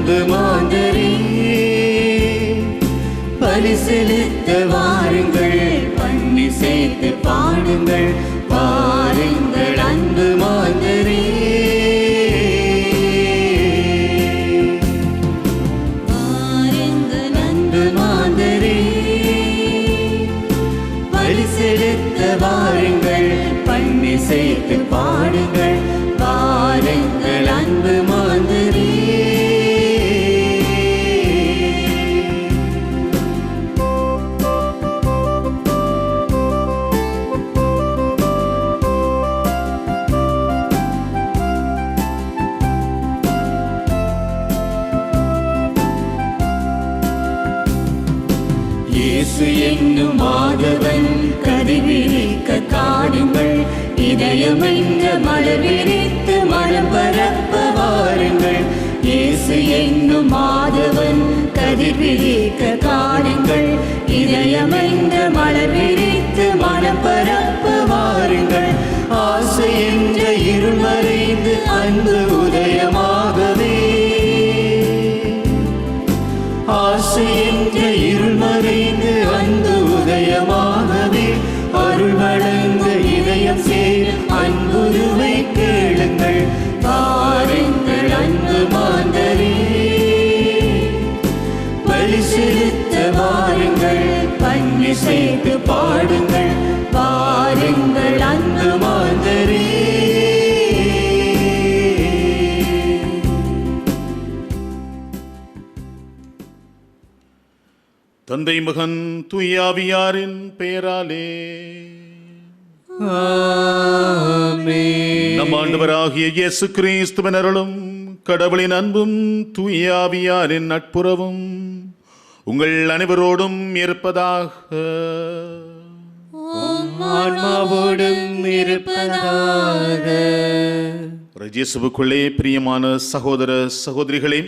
அன்பு மாந்தரே, பலி செலுத்த வாருங்கள், பண்ணி சேர்த்து பாடுங்கள், வாருங்கள் அன்பு மாந்தரே. வாருங்கள் அன்பு மாந்தரே, பலி செலுத்த வாருங்கள், பண்ணி சேர்த்து பாடுங்கள், வாருங்கள் அன்பு மாந்தரே. இயேசு என்னும் மாதவன் கதிவிரிக்க காடுங்கள், இதயமென்ற மலர் விரித்து மனம் பரப்ப வாருங்கள். இயேசு என்னும் மாதவன் கதிவிரிக்க காடுங்கள், இதயமென்ற மலர் விரித்து மனம் பரப்ப வாருங்கள். ஆசை என்ற இருள் மறைந்து அன்பு உதயமாகவே, ஆசை என்ற இருள் மறைந்து அன்பு உதயமாகவே, அருள் வழங்க இதயம் சேர அன்புருவை கேளுங்கள், வாருங்கள் அன்பு மாந்தரே. பலி செலுத்த வாருங்கள், பண்ணி சேர்த்து பாடுங்கள், வாருங்கள் அன்பு மாந்தரே. தந்தை மகன் தூயாவியாரின் பெயராலே ஆமென். நம் ஆண்டவராகிய இயேசு கிறிஸ்துவின் அருளும் கடவுளின் அன்பும் தூயாவியாரின் நட்புறவும் உங்கள் அனைவரோடும் இருப்பதாக. ஆன்மாவோடும் இருப்பதாக. இயேசுவுக்குள்ளே பிரியமான சகோதர சகோதரிகளே,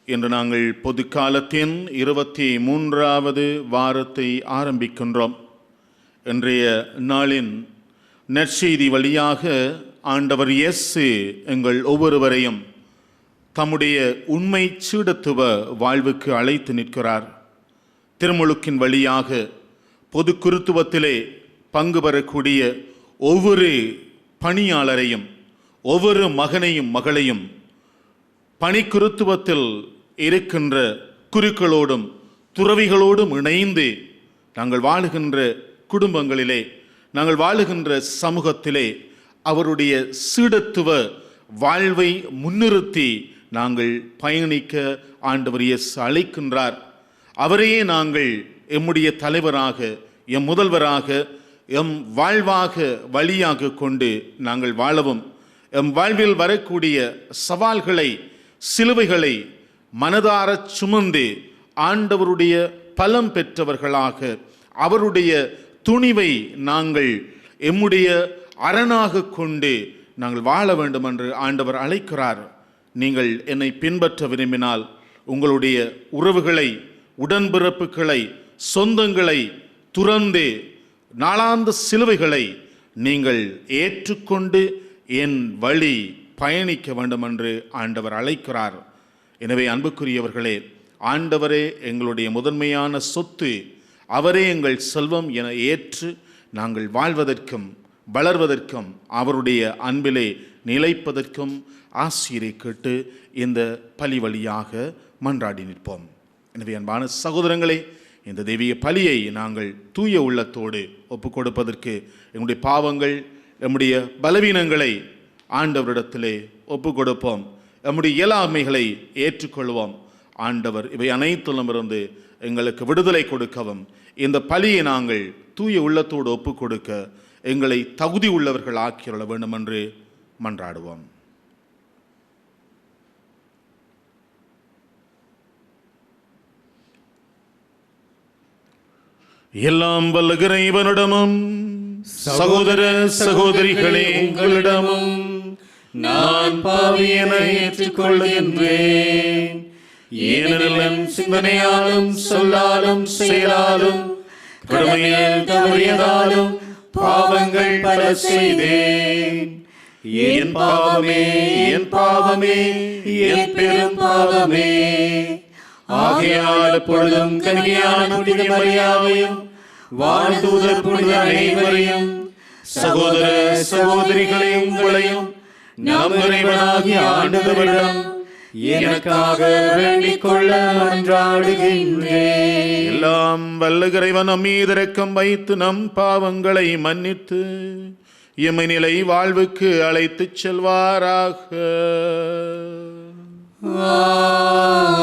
இன்று நாங்கள் பொதுக்காலத்தின் 23வது வாரத்தை ஆரம்பிக்கின்றோம். இன்றைய நாளின் நற்செய்தி வழியாக ஆண்டவர் இயேசு எங்கள் ஒவ்வொருவரையும் தம்முடைய உண்மை சீடத்துவ வாழ்வுக்கு அழைத்து நிற்கிறார். திருமுழுக்கின் வழியாக பொது குருத்துவத்திலே பங்கு பெறக்கூடிய ஒவ்வொரு பணியாளரையும், ஒவ்வொரு மகனையும் மகளையும் பணிக்குருத்துவத்தில் இருக்கின்ற குருக்களோடும் துறவிகளோடும் இணைந்து நாங்கள் வாழுகின்ற குடும்பங்களிலே, நாங்கள் வாழுகின்ற சமூகத்திலே அவருடைய சீடத்துவ வாழ்வை முன்னிறுத்தி நாங்கள் பயணிக்க ஆண்டவர் இயேசு அழைக்கின்றார். அவரையே நாங்கள் எம்முடைய தலைவராக, எம் முதல்வராக, எம் வாழ்வாக வழியாக கொண்டு நாங்கள் வாழவும், எம் வாழ்வில் வரக்கூடிய சவால்களை, சிலுவைகளை மனதாரச் சுமந்து ஆண்டவருடைய பலம் பெற்றவர்களாக, அவருடைய துணிவை நாங்கள் எம்முடைய அரணாக கொண்டு நாங்கள் வாழ வேண்டும் என்று ஆண்டவர் அழைக்கிறார். நீங்கள் என்னை பின்பற்ற விரும்பினால் உங்களுடைய உறவுகளை, உடன்பிறப்புகளை, சொந்தங்களை துறந்து நாளாந்த சிலுவைகளை நீங்கள் ஏற்றுக்கொண்டு என் வழி பயணிக்க வேண்டும் என்று ஆண்டவர் அழைக்கிறார். எனவே அன்புக்குரியவர்களே, ஆண்டவரே எங்களுடைய முதன்மையான சொத்து, அவரே எங்கள் செல்வம் என ஏற்று நாங்கள் வாழ்வதற்கும் வளர்வதற்கும் அவருடைய அன்பிலே நிலைப்பதற்கும் ஆசிரை கேட்டு இந்த பலி வழியாக மன்றாடி நிற்போம். எனவே அன்பான சகோதரங்களே, இந்த தெய்வீக பலியை நாங்கள் தூய உள்ளத்தோடு ஒப்புக் கொடுப்பதற்கு எங்களுடைய பாவங்கள், நம்முடைய பலவீனங்களை ஆண்டவரிடத்திலே ஒப்புக் கொடுப்போம். நம்முடைய இயலாமைகளை ஏற்றுக்கொள்வோம். ஆண்டவர் இவை அனைத்திலும் இருந்து எங்களுக்கு விடுதலை கொடுக்கவும், இந்த பலியை நாங்கள் தூய உள்ளத்தோடு ஒப்புக் கொடுக்க எங்களை தகுதி உள்ளவர்கள் ஆக்கியுள்ள வேண்டும் என்று மன்றாடுவோம். எல்லாம் வல்ல இறைவனிடமும் சகோதர சகோதரிகளே உங்களிடமும் நான் பாவியென ஏற்றுக்கொள்கின்றேன். ஏனெனில் சிந்தனையாலும் சொல்லாலும் செயலாலும் கடமையில் தவறியதாலும் பாவங்கள் பல செய்தேன். என் பாவமே, என் பாவமே, என் பெரும் பாவமே. ஆகையால் எப்பொழுதும் கன்னியான புனித மரியாவையும் வாழ்தூதர் புனித அனைவரையும் சகோதர சகோதரிகளை உங்களையும் நம் இறைவனாகிய ஆண்டவரிடம் எனக்காக வேண்டிக் கொள்ள மன்றாடுகின்றேன். எல்லாம் வல்ல இறைவன் நம் மீது இரக்கம் வைத்து நம் பாவங்களை மன்னித்து எம்மை நிலை வாழ்வுக்கு அழைத்துச் செல்வாராக.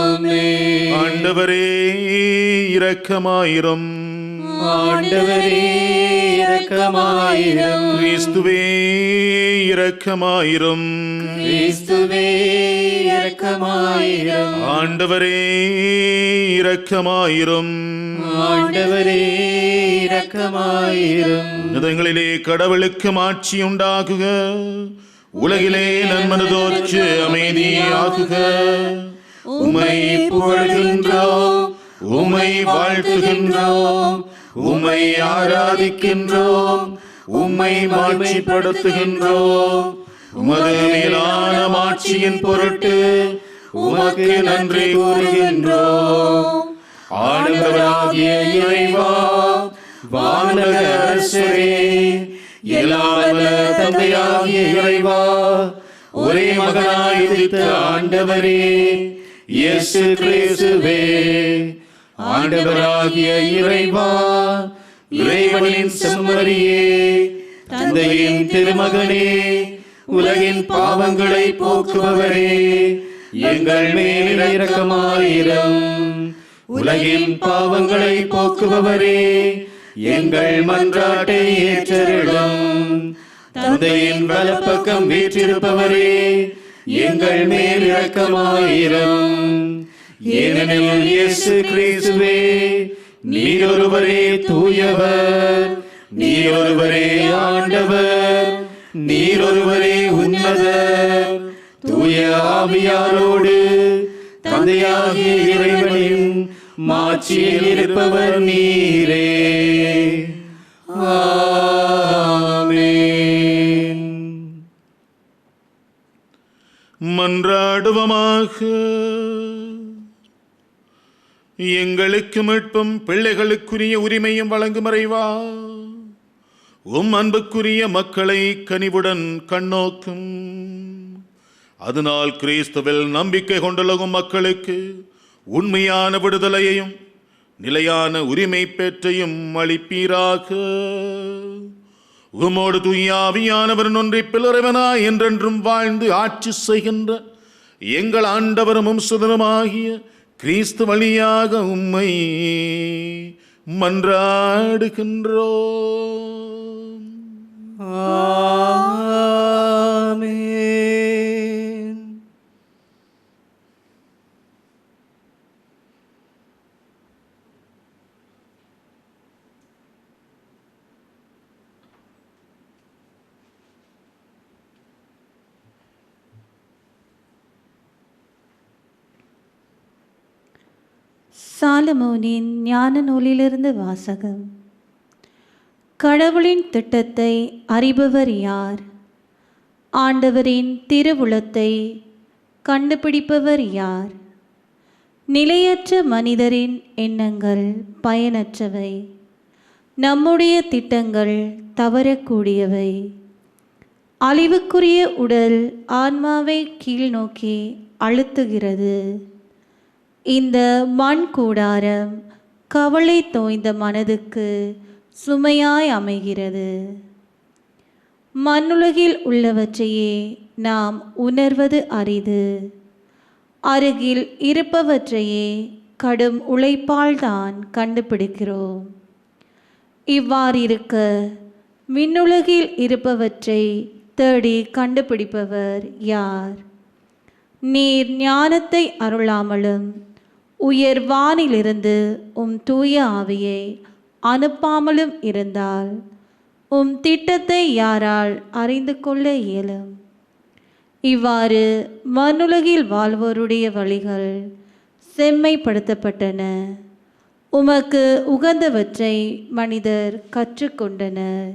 ஆமென். ஆண்டவரே இரக்கமாயிரும். ஆண்டவரே இரக்கமாயிரும். கிறிஸ்துவே இரக்கமாயிரும். கிறிஸ்துவே இரக்கமாயிரும். ஆண்டவரே இரக்கமாயிரும். ஆண்டவரே இரக்கமாயிரும். உன்னதங்களிலே கடவுளுக்கு மாட்சி உண்டாகுக, உலகிலே நன்மனதோற்று அமைதியாகுக. உம்மை புகழ்கின்றோம், உம்மை வாழ்த்துகின்றோம், உம்மை ஆராதிக்கின்றோம், உம்மை மாட்சிப்படுத்துகின்றோம். உமது மேலான மாட்சியின் பொருட்டு உமக்கு நன்றி கூறுகின்றோம். ஆண்டவராகிய இறைவா, வானக அரசரே, எல்லாம் வல்ல தந்தையாகிய இறைவா, ஒரே மகனாய் உதித்த ஆண்டவரே இயேசு கிறிஸ்துவே, ஆண்டவராகிய இறைவா, இறைவனின் செம்மறியே, தந்தையின் திருமகனே, உலகின் பாவங்களை போக்குபவரே, எங்கள் மேல் இரக்கமாயிரும். உலகின் பாவங்களை போக்குபவரே, எங்கள் மன்றாட்டை ஏற்றருளும். தந்தையின் வலப்பக்கம் வீற்றிருப்பவரே, எங்கள் மேல் இரக்கமாயிரும். ஏனெனில் இயேசு கிறிஸ்துவே, நீர் ஒருவரே தூயவர், நீர் ஒருவரே ஆண்டவர், நீர் ஒருவரே உன்னதர். தூய ஆவியாரோடு தந்தையாகிய இறைவனின் மாட்சியில் இருப்பவர் நீரே. ஆமென். மன்றாடுவமாக. எங்களுக்கு மீட்பும் பிள்ளைகளுக்குரிய உரிமையும் வழங்கும் இறைவா, உம் அன்புக்குரிய மக்களை கனிவுடன் கண்ணோக்கும். அதனால் கிறிஸ்துவில் நம்பிக்கை கொண்டுள்ளகும் மக்களுக்கு உண்மையான விடுதலையையும் நிலையான உரிமை பெற்றையும் அளிப்பீராக. உமோடு தூயாவியானவர் ஒன்றிப்பில் இறைவனாய் என்றென்றும் வாழ்ந்து ஆட்சி செய்கின்ற எங்கள் ஆண்டவரும் சுதனமாகிய கிறிஸ்து வழியாக உம்மை மன்றாடுகின்றோம். ஆமென். சாலமோனின் ஞான நூலிலிருந்து வாசகம். கடவுளின் திட்டத்தை அறிபவர் யார்? ஆண்டவரின் திருவுளத்தை கண்டுபிடிப்பவர் யார்? நிலையற்ற மனிதரின் எண்ணங்கள் பயனற்றவை. நம்முடைய திட்டங்கள் தவறக்கூடியவை. அழிவுக்குரிய உடல் ஆன்மாவை கீழ்நோக்கி அழுத்துகிறது. இந்த மண் கூடாரம் கவலை தோய்ந்த மனதுக்கு சுமையாய் அமைகிறது. மண்ணுலகில் உள்ளவற்றையே நாம் உணர்வது அரிது. அருகில் இருப்பவற்றையே கடும் உழைப்பால்தான் கண்டுபிடிக்கிறோம். இவ்வாறிருக்க விண்ணுலகில் இருப்பவற்றை தேடி கண்டுபிடிப்பவர் யார்? நீர் ஞானத்தை அருளாமலும் உயர் வானிலிருந்து உம் தூய ஆவியை அனுப்பாமலும் இருந்தால் உம் திட்டத்தை யாரால் அறிந்து கொள்ள இயலும்? இவ்வாறு மண்ணுலகில் வாழ்வோருடைய வழிகள் செம்மைப்படுத்தப்பட்டன. உமக்கு உகந்தவற்றை மனிதர் கற்றுக்கொண்டனர்.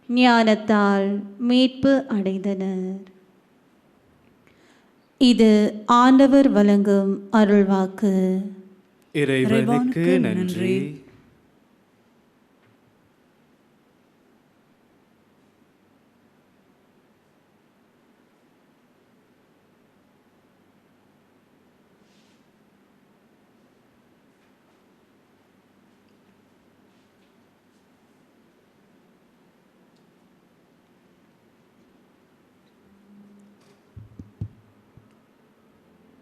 ஞானத்தால் மீட்பு அடைந்தனர். இது ஆண்டவர் வழங்கும் அருள்வாக்கு. இறைவனுக்கு நன்றி.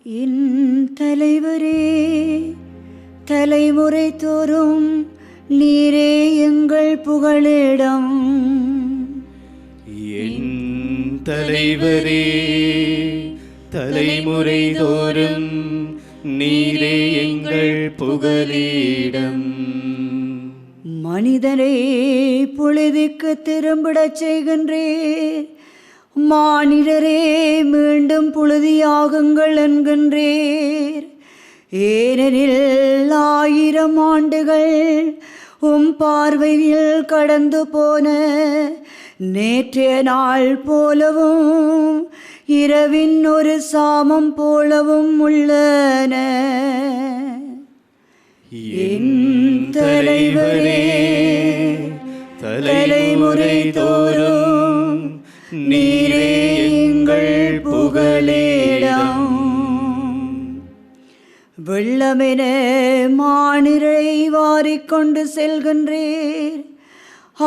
என் தலைவரே, தலைமுறை தோறும் நீரே எங்கள் புகழிடம். என் தலைவரே, தலைமுறை தோறும் நீரே எங்கள் புகலிடம். மனிதரை புழுதிக்கு திரும்பிடச் செய்கின்றேர், மானிடரே மீண்டும் புழுதியாகுங்கள் என்கின்றேர். ஏனெனில் 1000 ஆண்டுகள் உம் பார்வையில் கடந்து போன நேற்றைய நாள் போலவும் இரவின் ஒரு சாமம் போலவும் உள்ளன. என் தலைவரே, தலைமுறை தோறும் நீரே எங்கள் புகலிடம். வெள்ளமென மானிடரை வாரிக்கொண்டு செல்கின்றேர்,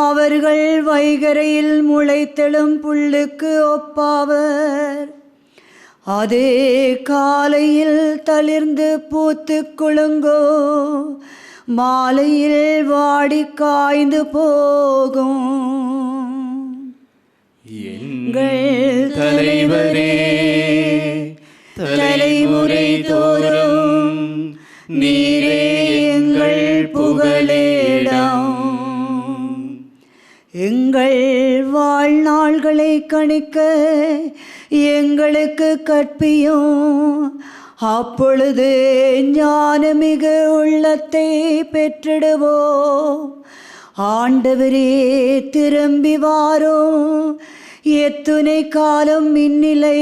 அவர்கள் வைகரையில் முளைத்தெழும் புல்லுக்கு ஒப்பாவர். அதே காலையில் தளிர்ந்து பூத்து குலுங்கோ, மாலையில் வாடி காய்ந்து போகும். எங்கள் தலைவரே, தலைமுறை தோறும் நீரே எங்கள் புகலிடம். எங்கள் வாழ்நாள்களை கணிக்க எங்களுக்கு கற்பியும், அப்பொழுது ஞானமிகு உள்ளத்தை பெற்றிடுவோம். ஆண்டவரே திரும்பி வாரும், எத்துணை காலம் இந்நிலை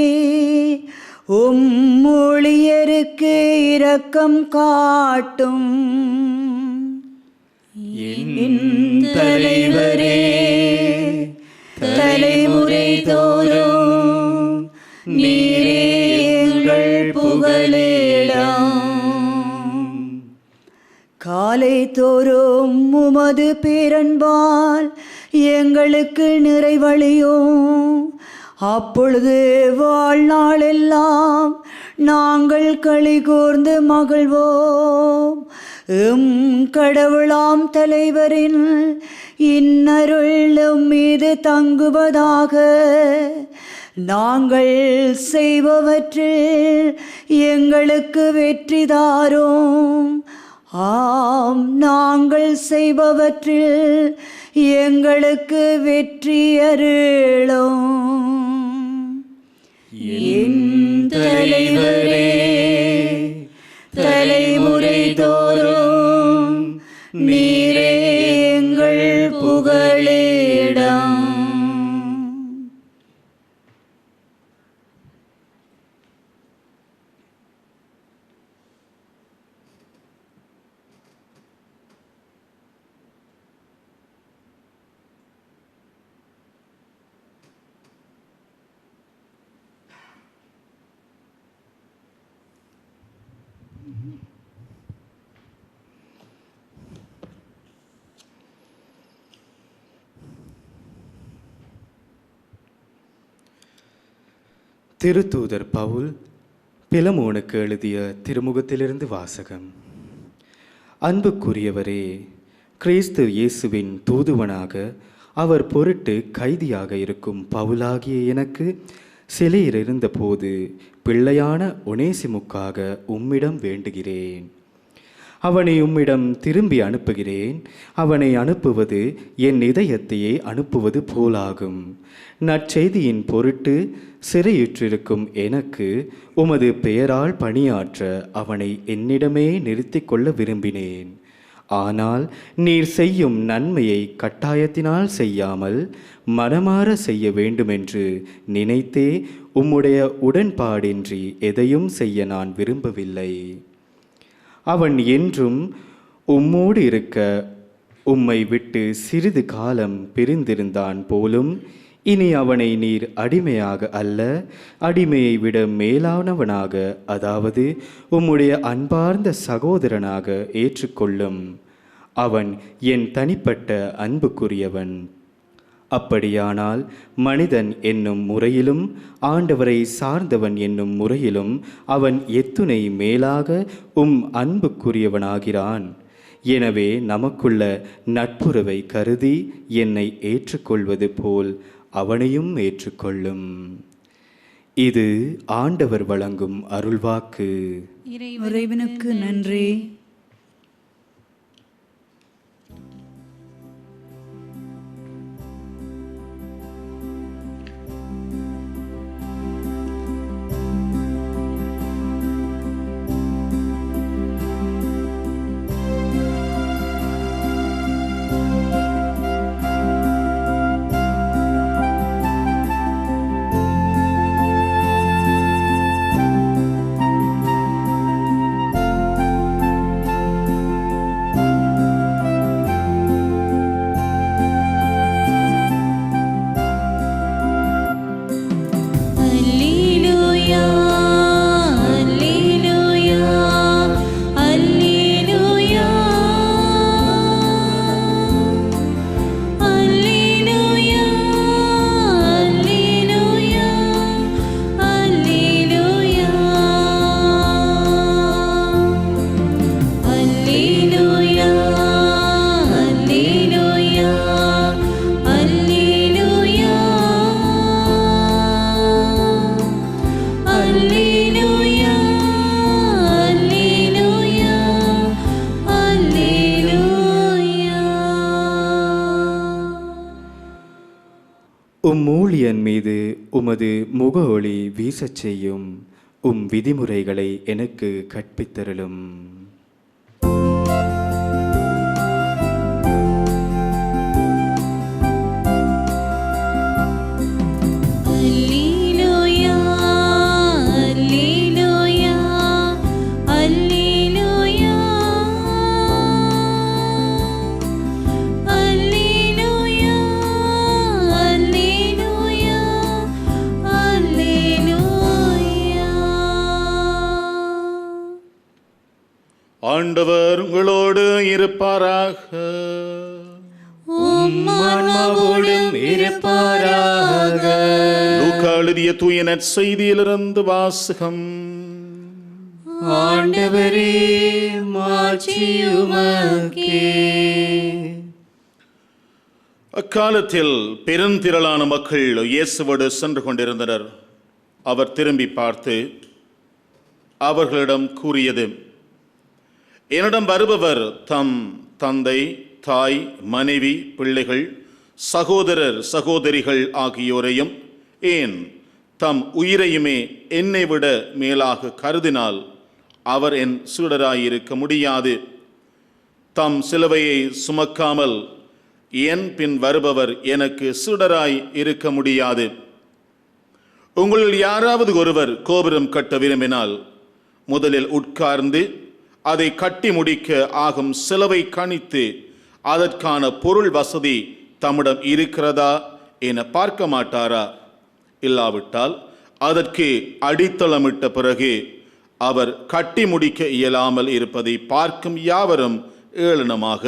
உம் ஊழியருக்கு இரக்கம் காட்டும். என் தலைவரே, தலைமுறை தோறும் நீரே எங்கள் புகலிடம். காலை தோறும் உமது பேரன்பால் எங்களுக்கு நிறைவழியும், அப்பொழுது வாழ்நாளெல்லாம் நாங்கள் களி கூர்ந்து மகிழ்வோம். எம் கடவுளாம் தலைவரின் இன்னருள் மீது தங்குவதாக. நாங்கள் செய்பவற்றில் எங்களுக்கு வெற்றி தாரும். ஆம், நாங்கள் செய்பவற்றில் எங்களுக்கு வெற்றி அருளும். என் தலைவரே, தலைமுறை தோறும் நீரே எங்கள் புகலிடம். திருத்தூதர் பவுல் பிலமோனுக்கு எழுதிய திருமுகத்திலிருந்து வாசகம். அன்புக்குரியவரே, கிறிஸ்து இயேசுவின் தூதுவனாக அவர் பொருட்டு கைதியாக இருக்கும் பவுலாகிய எனக்கு சிலையில் இருந்தபோது பிள்ளையான ஒனேசிமுக்காக உம்மிடம் வேண்டுகிறேன். அவனை உம்மிடம் திரும்பி அனுப்புகிறேன். அவனை அனுப்புவது என் இதயத்தையே அனுப்புவது போலாகும். நற்செய்தியின் பொருட்டு சிறையுற்றிருக்கும் எனக்கு உமது பெயரால் பணியாற்ற அவனை என்னிடமே நிறுத்தி கொள்ள விரும்பினேன். ஆனால் நீர் செய்யும் நன்மையை கட்டாயத்தினால் செய்யாமல் மனமாற செய்ய வேண்டுமென்று நினைத்தே உம்முடைய உடன்பாடின்றி எதையும் செய்ய நான் விரும்பவில்லை. அவன் என்றும் உம்மோடு இருக்க உம்மை விட்டு சிறிது காலம் பிரிந்திருந்தான் போலும். இனி அவனை நீர் அடிமையாக அல்ல, அடிமையை விட மேலானவனாக, அதாவது உம்முடைய அன்பார்ந்த சகோதரனாக ஏற்றுக்கொள்ளும். அவன் என் தனிப்பட்ட அன்புக்குரியவன். அப்படியானால் மனிதன் என்னும் முறையிலும் ஆண்டவரை சார்ந்தவன் என்னும் முறையிலும் அவன் எத்துணை மேலாக அன்புக்குரியவனாகிறான். எனவே நமக்குள்ள நட்புறவை கருதி என்னை ஏற்றுக்கொள்வது போல் அவனையும் ஏற்றுக்கொள்ளும். இது ஆண்டவர் வழங்கும் அருள்வாக்கு. இறைவனுக்கு நன்றி. ஊழியன் மீது உமது முக ஒளி வீசச் செய்யும். விதிமுறைகளை எனக்கு கற்பித்தருளும். ஆண்டவர் உங்களோடு இருப்பாராக. லூக்கா எழுதிய தூய நற்செய்தியிலிருந்து வாசகம். ஆண்டவரே, மாட்சி உமக்கே. அக்காலத்தில் பெருந்திரளான மக்கள் இயேசுவோடு சென்று கொண்டிருந்தனர். அவர் திரும்பி பார்த்து அவர்களிடம் கூறியது, என்னிடம் வருபவர் தம் தந்தை, தாய், மனைவி, பிள்ளைகள், சகோதரர், சகோதரிகள் ஆகியோரையும் ஏன் தம் உயிரையுமே என்னை விட மேலாக கருதினால் அவர் என் சீடராயிருக்க முடியாது. தம் சிலுவையை சுமக்காமல் என் பின் வருபவர் எனக்கு சீடராய் இருக்க முடியாது. உங்களில் யாராவது ஒருவர் கோபுரம் கட்ட விரும்பினால் முதலில் உட்கார்ந்து அதை கட்டி முடிக்க ஆகும் செலவை கணித்து அதற்கான பொருள் வசதி தம்மிடம் இருக்கிறதா என பார்க்க மாட்டாரா? இல்லாவிட்டால் அதற்கு அடித்தளமிட்ட பிறகு அவர் கட்டி முடிக்க இயலாமல் இருப்பதை பார்க்கும் யாவரும் ஏளனமாக,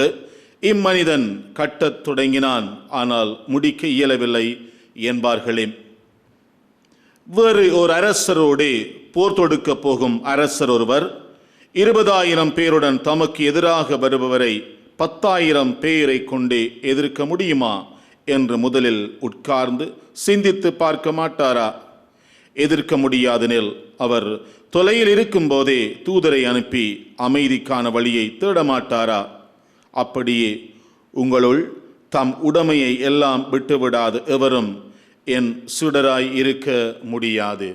இம்மனிதன் கட்டத் தொடங்கினான், ஆனால் முடிக்க இயலவில்லை என்பார்களே. வேறு ஒரு அரசரோடு போர் தொடுக்க போகும் அரசர் ஒருவர் 20,000 பேருடன் தமக்கு எதிராக வருபவரை 10,000 பேரை கொண்டு எதிர்க்க முடியுமா என்று முதலில் உட்கார்ந்து சிந்தித்து பார்க்க மாட்டாரா? எதிர்க்க முடியாதெனில் அவர் தொலையில் இருக்கும் போதே தூதரை அனுப்பி அமைதிக்கான வழியை தேடமாட்டாரா? அப்படியே உங்களுள் தம் உடைமையை எல்லாம் விட்டுவிடாது எவரும் என் சீடராய் இருக்க முடியாது.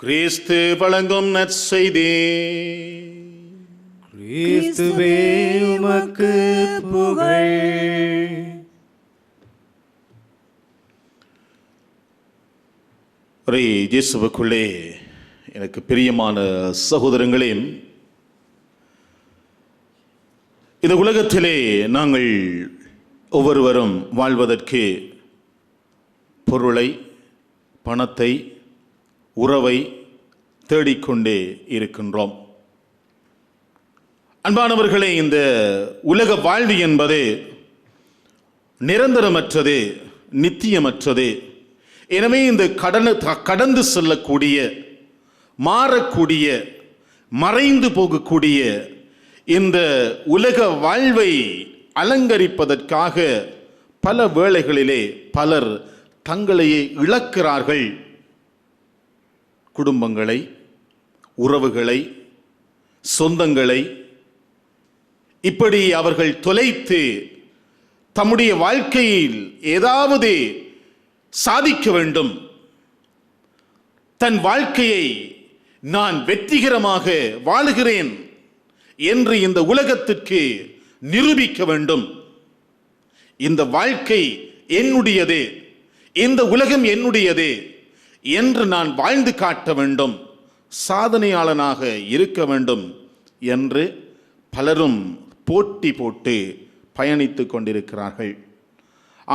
கிறிஸ்து வழங்கும் நற்செய்தி. கிறிஸ்துவே உமக்கு புகழ். இயேசுவுக்குள்ளே எனக்கு பிரியமான சகோதரங்களே, இந்த உலகத்திலே நாங்கள் ஒவ்வொருவரும் வாழ்வதற்கு பொருளை, பணத்தை, உறவை தேடிக்கொண்டே இருக்கின்றோம். அன்பானவர்களே, இந்த உலக வாழ்வு என்பது நிரந்தரமற்றது, நித்தியமற்றது. எனவே இந்த கடந்து செல்லக்கூடிய, மாறக்கூடிய, மறைந்து போகக்கூடிய இந்த உலக வாழ்வை அலங்கரிப்பதற்காக பல வேளைகளிலே பலர் தங்களையே இழக்கிறார்கள். குடும்பங்களை, உறவுகளை, சொந்தங்களை இப்படி அவர்கள் தொலைத்து தம்முடைய வாழ்க்கையில் ஏதாவது சாதிக்க வேண்டும், தன் வாழ்க்கையை நான் வெற்றிகரமாக வாழுகிறேன் என்று இந்த உலகத்திற்கு நிரூபிக்க வேண்டும். இந்த வாழ்க்கை என்னுடையது, இந்த உலகம் என்னுடையது என்று நான் வாழ்ந்து காட்ட வேண்டும், சாதனையாளனாக இருக்க வேண்டும் என்று பலரும் போட்டி போட்டு பயணித்துக் கொண்டிருக்கிறார்கள்.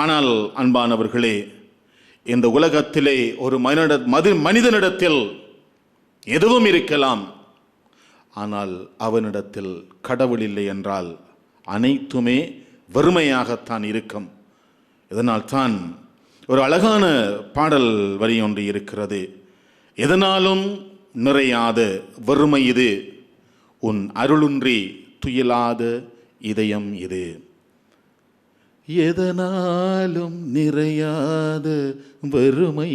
ஆனால் அன்பானவர்களே, இந்த உலகத்திலே ஒரு மனிதனிடத்தில் எதுவும் இருக்கலாம், ஆனால் அவனிடத்தில் கடவுள் இல்லை என்றால் அனைத்துமே வெறுமையாகத்தான் இருக்கும். இதனால் தான் ஒரு அழகான பாடல் வரி ஒன்று இருக்கிறது. எதனாலும் நிறையாத வெறுமை இது, உன் அருளுன்றி துயிலாத இதயம் இது. எதனாலும் நிறையாத வெறுமை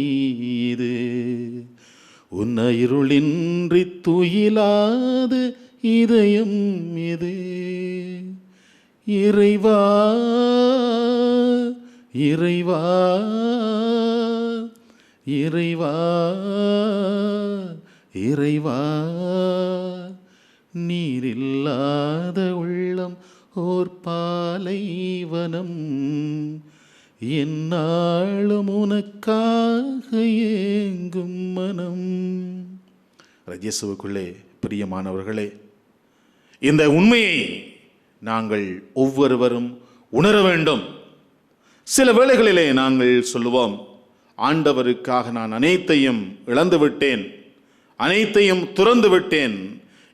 இது, உன் அருளின்றி துயிலாத இதயம் இது. இறைவா இறைவா இறைவா இறைவா, நீரில்லாத உள்ளம் ஓர் பாலைவனம், என்னாலும் உனக்காக ஏங்கும் மனம். இயேசுவுக்குள்ளே பிரியமானவர்களே, இந்த உண்மையை நாங்கள் ஒவ்வொருவரும் உணர வேண்டும். சில வேளைகளிலே நாங்கள் சொல்லுவோம், ஆண்டவருக்காக நான் அனைத்தையும் இழந்து விட்டேன், அனைத்தையும் துறந்து விட்டேன்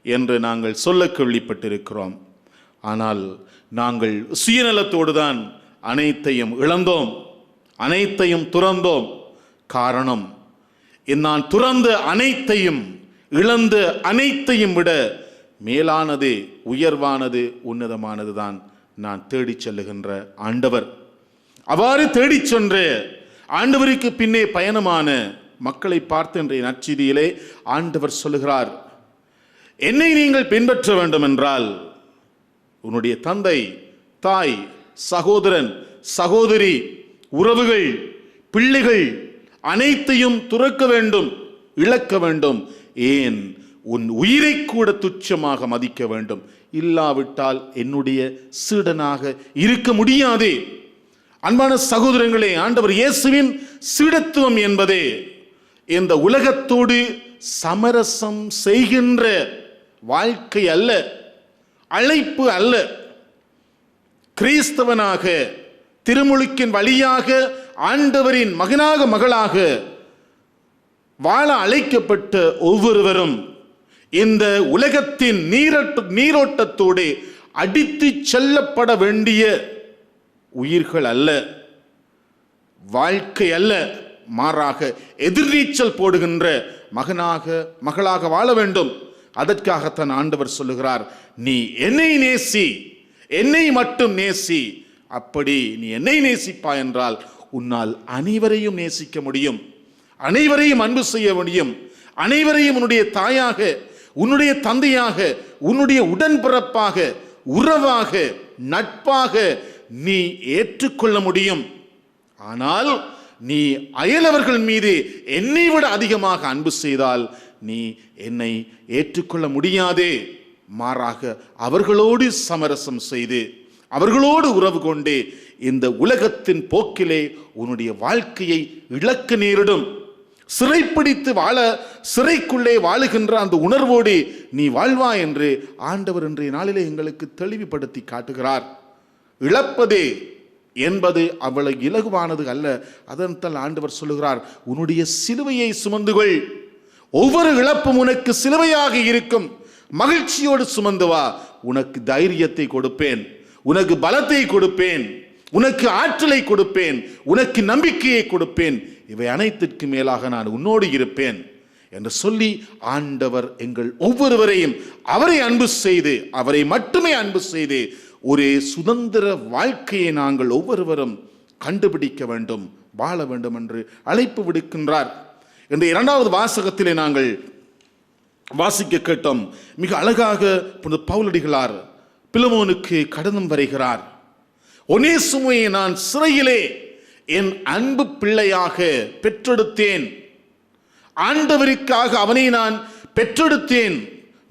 என்று நாங்கள் சொல்ல கேள்விப்பட்டிருக்கிறோம். ஆனால் நாங்கள் சுயநலத்தோடு தான் அனைத்தையும் இழந்தோம், அனைத்தையும் துறந்தோம். காரணம், நான் துறந்த அனைத்தையும், இழந்த அனைத்தையும் விட மேலானது, உயர்வானது, உன்னதமானது தான் நான் தேடிச் செல்லுகின்ற ஆண்டவர். அவ்வாறு தேடிச் சென்று ஆண்டவருக்கு பின்னே பயணமான மக்களை பார்த்து இன்றைய நற்செய்தியிலே ஆண்டவர் சொல்லுகிறார், என்னை நீங்கள் பின்பற்ற வேண்டும் என்றால் உன்னுடைய தந்தை, தாய், சகோதரன், சகோதரி, உறவுகள், பிள்ளைகள் அனைத்தையும் துறக்க வேண்டும், இழக்க வேண்டும். ஏன், உன் உயிரை கூட துச்சமாக மதிக்க வேண்டும். இல்லாவிட்டால் என்னுடைய சீடனாக இருக்க முடியாது. அன்பான சகோதரங்களே, ஆண்டவர் இயேசுவின் சீடத்துவம் என்பதே இந்த உலகத்தோடு சமரசம் செய்கின்ற வாழ்க்கை அல்ல, அழைப்பு அல்ல. கிறிஸ்தவனாக திருமுழுக்கின் வழியாக ஆண்டவரின் மகனாக, மகளாக வாழ அழைக்கப்பட்ட ஒவ்வொருவரும் இந்த உலகத்தின் நீரோட்டத்தோடு அடித்து செல்லப்பட வேண்டிய உயிர்கள் அல்ல, வாழ்க்கை அல்ல. மாறாக எதிர்நீச்சல் போடுகின்ற மகனாக, மகளாக வாழ வேண்டும். அதற்காகத்தான் ஆண்டவர் சொல்லுகிறார், நீ என்னை நேசி, என்னை மட்டும் நேசி. அப்படி நீ என்னை நேசிப்பா என்றால் உன்னால் அனைவரையும் நேசிக்க முடியும், அனைவரையும் அன்பு செய்ய முடியும், அனைவரையும் உன்னுடைய தாயாக, உன்னுடைய தந்தையாக, உன்னுடைய உடன்பிறப்பாக, உறவாக, நட்பாக நீ ஏற்றுக்கொள்ள முடியும். ஆனால் நீ அயலவர்கள் மீது என்னை விட அதிகமாக அன்பு செய்தால் நீ என்னை ஏற்றுக்கொள்ள முடியாதே. மாறாக அவர்களோடு சமரசம் செய்து அவர்களோடு உறவு கொண்டு இந்த உலகத்தின் போக்கிலே உன்னுடைய வாழ்க்கையை இழக்க நேரிடும். சிறைப்பிடித்து சிறைக்குள்ளே வாழுகின்ற அந்த உணர்வோடு நீ வாழ்வா என்று ஆண்டவர் இன்றைய நாளிலே எங்களுக்கு தெளிவுபடுத்தி காட்டுகிறார். இழப்பதே என்பது அவ்வளவு இலகுவானது அல்ல. அதனால் ஆண்டவர் சொல்லுகிறார், உன்னுடைய சிலுவையை சுமந்துகொள். ஒவ்வொரு இழப்பும் உனக்கு சிலுவையாக இருக்கும். மகிழ்ச்சியோடு சுமந்து வா. உனக்கு தைரியத்தை கொடுப்பேன், உனக்கு பலத்தை கொடுப்பேன், உனக்கு ஆற்றலை கொடுப்பேன், உனக்கு நம்பிக்கையை கொடுப்பேன். இவை அனைத்திற்கு மேலாக நான் உன்னோடு இருப்பேன் என்று சொல்லி ஆண்டவர் எங்கள் ஒவ்வொருவரையும் அவரை அன்பு செய்து, அவரை மட்டுமே அன்பு செய்து ஒரு சுதந்திர வாழ்க்கையை நாங்கள் ஒவ்வொருவரும் கண்டுபிடிக்க வேண்டும், வாழ வேண்டும் என்று அழைப்பு விடுக்கின்றார். இந்த இரண்டாவது வாசகத்திலே நாங்கள் வாசிக்க கேட்டோம். மிக அழகாக பவுலடிகளார் பிலமோனுக்கு கடிதம் வரைகிறார். ஒனேசிமுவை நான் சிறையிலே என் அன்பு பிள்ளையாக பெற்றெடுத்தேன். ஆண்டவருக்காக அவனை நான் பெற்றெடுத்தேன்,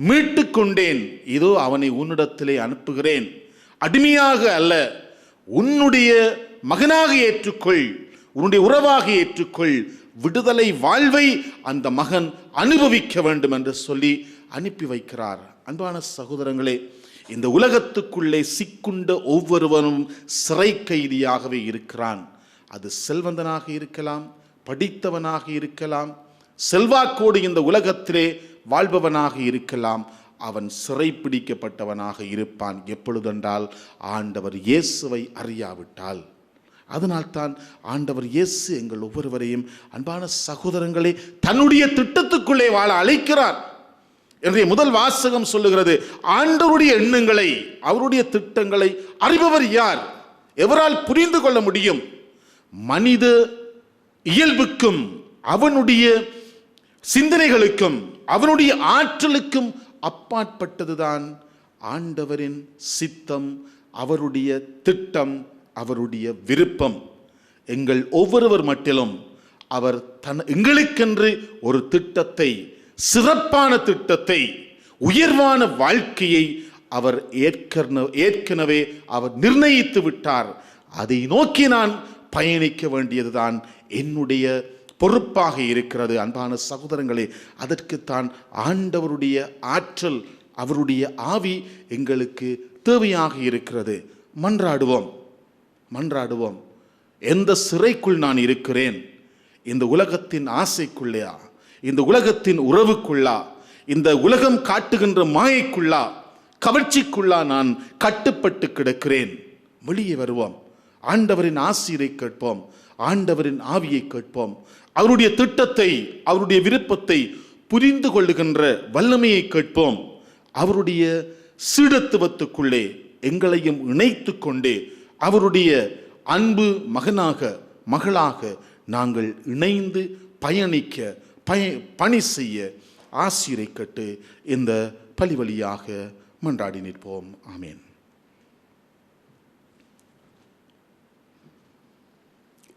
மீட்டு கொண்டேன். இதோ அவனை உன்னிடத்திலே அனுப்புகிறேன். அடிமையாக அல்ல, உன்னுடைய மகனாக ஏற்றுக்கொள், உன்னுடைய உறவாக ஏற்றுக்கொள். விடுதலை வாழ்வை அந்த மகன் அனுபவிக்க வேண்டும் என்று சொல்லி அனுப்பி வைக்கிறார். அன்பான சகோதரங்களே, இந்த உலகத்துக்குள்ளே சிக்குண்ட ஒவ்வொருவரும் சிறை கைதியாகவே இருக்கிறான். அது செல்வந்தனாக இருக்கலாம், படித்தவனாக இருக்கலாம், செல்வாக்கோடு இந்த உலகத்திலே வாழ்பவனாக இருக்கலாம். அவன் சிறை பிடிக்கப்பட்டவனாக இருப்பான். எப்பொழுதென்றால் ஆண்டவர் இயேசுவை அறியாவிட்டால். அதனால்தான் ஆண்டவர் இயேசு எங்கள் ஒவ்வொருவரையும் அன்பான சகோதரங்களே தன்னுடைய திட்டத்துக்குள்ளே வாழ அழைக்கிறார். என்னுடைய முதல் வாசகம் சொல்லுகிறது, ஆண்டவருடைய எண்ணங்களை, அவருடைய திட்டங்களை அறிபவர் யார்? எவரால் புரிந்து கொள்ள முடியும்? மனித இயல்புக்கும் அவனுடைய சிந்தனைகளுக்கும் அவனுடைய ஆற்றலுக்கும் அப்பாற்பட்டதுதான் ஆண்டவரின் சித்தம், அவருடைய திட்டம், அவருடைய விருப்பம். எங்கள் ஒவ்வொருவர் மட்டிலும் அவர் எங்களுக்கென்று ஒரு திட்டத்தை, சிறப்பான திட்டத்தை, உயர்வான வாழ்க்கையை அவர் ஏற்கனவே அவர் நிர்ணயித்து விட்டார். அதை நோக்கி நான் பயணிக்க வேண்டியதுதான் என்னுடைய பொறுப்பாக இருக்கிறது. அன்பான சகோதரங்களே, அதற்குத்தான் ஆண்டவருடைய ஆற்றல், அவருடைய ஆவி எங்களுக்கு தேவையாக இருக்கிறது. மன்றாடுவோம். எந்த சிறைக்குள் நான் இருக்கிறேன்? இந்த உலகத்தின் ஆசைக்குள்ளா, இந்த உலகத்தின் உறவுக்குள்ளா, இந்த உலகம் காட்டுகின்ற மாயைக்குள்ளா, கவர்ச்சிக்குள்ளா நான் கட்டுப்பட்டு கிடக்கிறேன்? வெளியே வருவோம். ஆண்டவரின் ஆசீரை கேட்போம், ஆண்டவரின் ஆவியை கேட்போம். அவருடைய திட்டத்தை, அவருடைய விருப்பத்தை புரிந்து கொள்ளுகின்ற வல்லமையை கேட்போம். அவருடைய சீடத்துவத்துக்குள்ளே எங்களையும் இணைத்து கொண்டே அவருடைய அன்பு மகனாக, மகளாக நாங்கள் இணைந்து பயணிக்க, பணி செய்ய ஆசீரை கேட்டு இந்த பலி வழியாக மன்றாடி நிற்போம். ஆமேன்.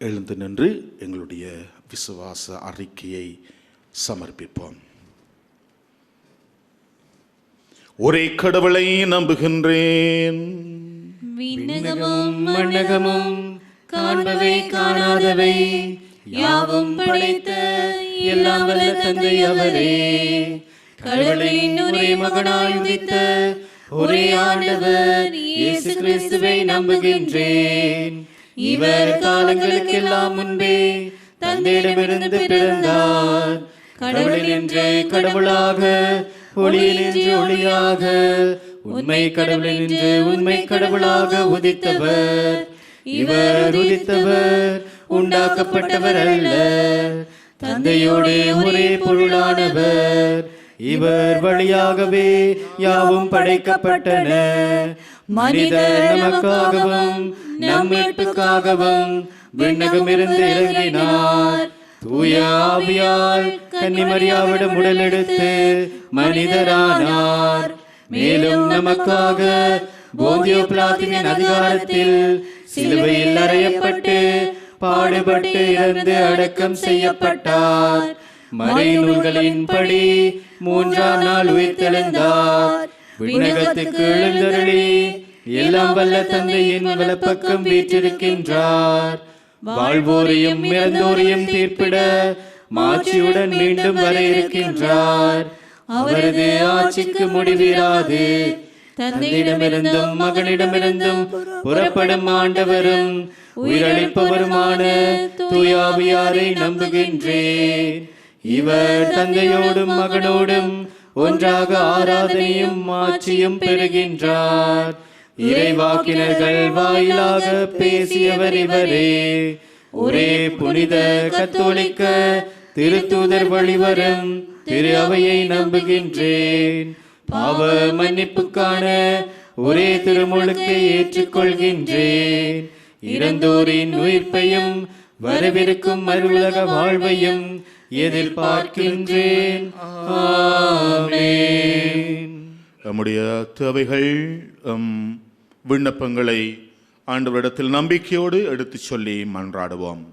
எழுந்து நின்று எங்களுடைய விசுவாச அறிக்கையை சமர்ப்பிப்போம். ஒரே கடவுளை நம்புகின்றேன், விண்ணகமும் மண்ணகமும் காண்பவை காணாதவை யாவும் படைத்த எல்லாம் வல்ல தந்தை அவரே. கடவுளின் ஒரே மகனாய் உதித்த ஒரே ஆண்டவர் இயேசு கிறிஸ்துவை நம்புகின்றேன். இவர் காலங்களுக்கெல்லாம் முன்பே தந்தையிடமிருந்து பிறந்தார். கடவுளில் என்று கடவுளாக, ஒளியில் என்று ஒளியாக, உண்மை கடவுளில் என்று உண்மை கடவுளாக உதித்தவர். இவர் உதித்தவர், உண்டாக்கப்பட்டவர் அல்ல, தந்தையோடு ஒரே பொருளானவர். இவர் வழியாகவே யாவும் படைக்கப்பட்டன. மனிதர் நமக்காகவும் நம் மீட்புக்காகவும் விண்ணகமிருந்து இறங்கினார். தூய ஆவியால் கன்னிமரியாவிடம் உடலெடுத்து மனிதரானார். மேலும் நமக்காக போந்தியோ பிலாத்துவின் அதிகாரத்தில் சிலுவையில் அறையப்பட்டு பாடுபட்டு இறந்து அடக்கம் செய்யப்பட்டார். மறைநூல்களின்படி 3ஆம் நாள் உயிர்த்தெழுந்தார். விண்ணகத்துக்கு எழுந்தருளி எல்லாம் வல்ல தந்தையின் வலப்பக்கம் வீற்றிருக்கின்றார். வாழ்வோரையும் இறந்தோரையும் தீர்ப்பிட மாட்சியுடன் மீண்டும் வர இருக்கின்றார். அவரது ஆட்சிக்கு முடிவிராது. தந்தையிடமிருந்தும் மகனிடமிருந்தும் புறப்படும் ஆண்டவரும் உயிரளிப்பவருமான தூயாவியாரை நம்புகின்றேன். இவர் தந்தையோடும் மகனோடும் ஒன்றாக ஆராதனையும் ஆட்சியும் பெறுகின்றார். இறைவாக்கினர்கள் வாயிலாக பேசியவர் இவரே. ஒரே புனித கத்தோலிக்க திருத்தூதர் வழிவரும் திரு அவையை நம்புகின்றேன். பாவ மன்னிப்புக்கான ஒரே திருமுழுக்கை ஏற்றுக்கொள்கின்றேன். இறந்தோரின் உயிர்ப்பையும் வரவிருக்கும் மறுவுலக வாழ்வையும் எதிர்பார்க்கின்றேன். ஆமென். நம்முடைய தேவைகள் விண்ணப்பங்களை ஆண்டவரிடத்தில் நம்பிக்கையோடு எடுத்துச் சொல்லி மன்றாடுவோம்.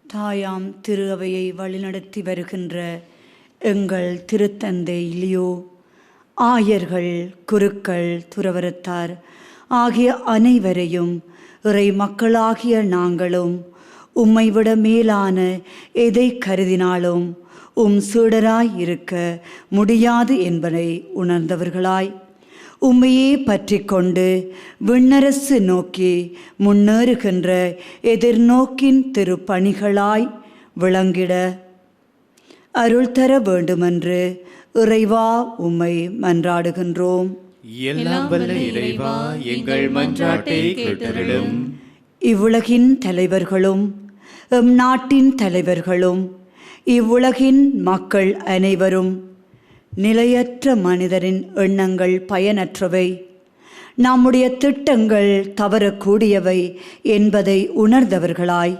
தாயாம் திரு அவையை வழிநடத்தி வருகின்ற எங்கள் திருத்தந்தை லியோ, ஆயர்கள், குருக்கள், துறவரத்தார் ஆகிய அனைவரையும் இறை மக்களாகிய நாங்களும் உம்மை விட மேலான எதை கருதினாலும் சீடராய் இருக்க முடியாது என்பதை உணர்ந்தவர்களாய் உம்மையே பற்றி கொண்டு விண்ணரசு நோக்கி முன்னேறுகின்ற எதிர்நோக்கின் திருப்பணிகளாய் விளங்கிட அருள் தர வேண்டுமென்று இறைவா உம்மை மன்றாடுகின்றோம். எல்லாம் வல்ல இறைவா, எங்கள் மன்றாட்டை கேட்டருளும். இவ்வுலகின் தலைவர்களும் எம் நாட்டின் தலைவர்களும் இவ்வுலகின் மக்கள் அனைவரும் நிலையற்ற மனிதரின் எண்ணங்கள் பயனற்றவை, நம்முடைய திட்டங்கள் தவறக்கூடியவை என்பதை உணர்ந்தவர்களாய்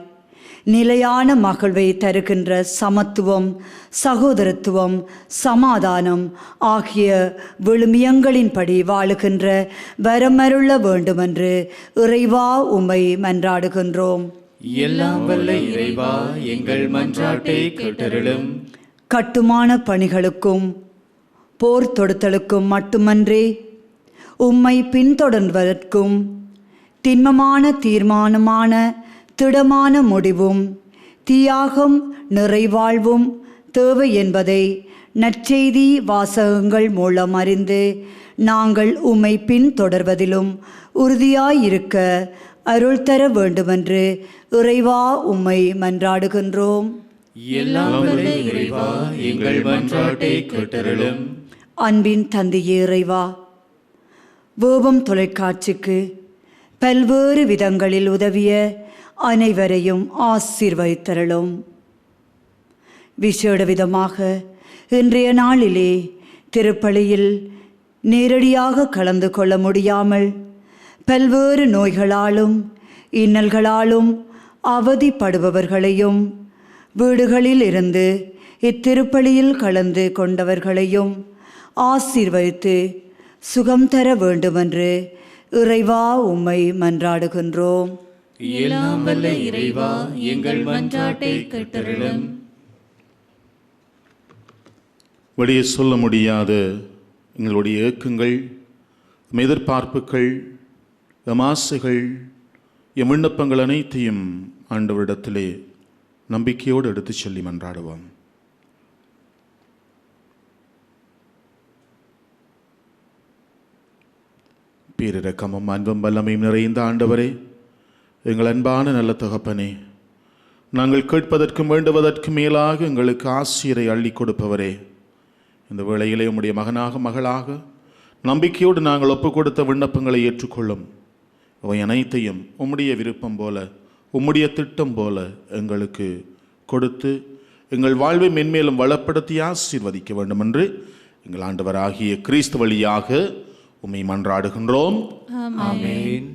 நிலையான மகிழ்வை தருகின்ற சமத்துவம், சகோதரத்துவம், சமாதானம் ஆகிய விழுமியங்களின்படி வாழுகின்ற வரமருள வேண்டுமென்று இறைவா உம்மை மன்றாடுகின்றோம். எல்லாம் வல்ல இறைவா, எங்கள் மன்றாட்டை கேட்டருளும். கட்டுமான பணிகளுக்கும் போர் தொடுத்தலுக்கும் மட்டுமன்றே உம்மை பின்தொடர்வதற்கும் திண்மமான தீர்மானமான திடமான முடிவும் தியாகம் நிறைவாழ்வும் தேவை என்பதை நற்செய்தி வாசகங்கள் மூலம் அறிந்து நாங்கள் உம்மை பின்தொடர்வதிலும் உறுதியாயிருக்க அருள் தர வேண்டுமென்று இறைவா உம்மை மன்றாடுகின்றோம். எல்லாம் வல்ல இறைவா, எங்கள் மன்றாட்டை கேட்டருளும். அன்பின் தந்தையே இறைவா, வேபம் தொலைக்காட்சிக்கு பல்வேறு விதங்களில் உதவிய அனைவரையும் ஆசீர்வதித்தருளும். விசேட விதமாக இன்றைய நாளிலே திருப்பலியில் நேரடியாக கலந்து கொள்ள முடியாமல் பல்வேறு நோய்களாலும் இன்னல்களாலும் அவதிப்படுபவர்களையும் வீடுகளில் இருந்து இத்திருப்பலியில் கலந்து கொண்டவர்களையும் ஆசீர்வதித்து சுகம் தர வேண்டுமென்று இறைவா உம்மை மன்றாடுகின்றோம். எல்லாம் வல்ல இறைவா, எங்கள் மன்றாட்டை கேட்டருளும். வெளியே சொல்ல முடியாத எங்களுடைய ஏக்கங்கள், எதிர்பார்ப்புகள், எம் ஆசைகள், எம் விண்ணப்பங்கள் அனைத்தையும் ஆண்டவரிடத்திலே நம்பிக்கையோடு எடுத்து சொல்லி மன்றாடுவோம். பேரிரக்கமும் அன்பும் வல்லமையும் நிறைந்த ஆண்டவரே, எங்கள் அன்பான நல்ல தகப்பனே, நாங்கள் கேட்பதற்கும் வேண்டுவதற்கும் மேலாக எங்களுக்கு ஆசிரியரை அள்ளி கொடுப்பவரே, இந்த வேளையிலே உம்முடைய மகனாக மகளாக நம்பிக்கையோடு நாங்கள் ஒப்புக் கொடுத்த விண்ணப்பங்களை ஏற்றுக்கொள்ளும். அவை அனைத்தையும் உம்முடைய விருப்பம் போல, உம்முடைய திட்டம் போல எங்களுக்கு கொடுத்து எங்கள் வாழ்வை மென்மேலும் வளப்படுத்தி ஆசீர்வதிக்க வேண்டும் என்று எங்கள் ஆண்டவராகிய கிறிஸ்து வழியாக உம்மை மன்றாடுகின்றோம். ஆமென்.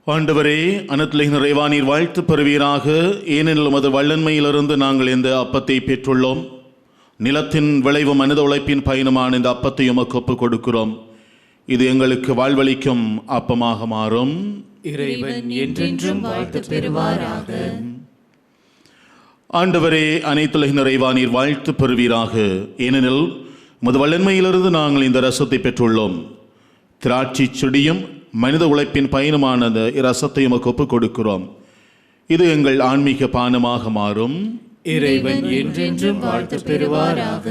ஆண்டவரே, அனத்திலே நிறைவா நீர் வாழ்த்து பெறுவீராக. ஏனெனில் உமது வல்லன்மையிலிருந்து நாங்கள் இந்த அப்பத்தை பெற்றுள்ளோம். நிலத்தின் விளைவு மனித உழைப்பின் பயனுமான இந்த அப்பத்தை உமக்கு ஒப்புக் கொடுக்கிறோம். இது எங்களுக்கு வாழ்வளிக்கும் அப்பமாக மாறும். இறைவன் என்றென்றும் வாழ்த்து பெறுவாராக. ஆண்டவரே, அனைத்துலகின் நிறைவா நீர் வாழ்த்து பெறுவீராக. ஏனெனில் உமது வல்லன்மையிலிருந்து நாங்கள் இந்த ரசத்தை பெற்றுள்ளோம். திராட்சை செடியும் மனித உழைப்பின் பயனுமான இரசத்தை உமக்கு ஒப்புக் கொடுக்கிறோம். இது எங்கள் ஆன்மீக பானமாக மாறும். இறைவன் என்றென்றும் வாழ்த்து பெறுவாராக.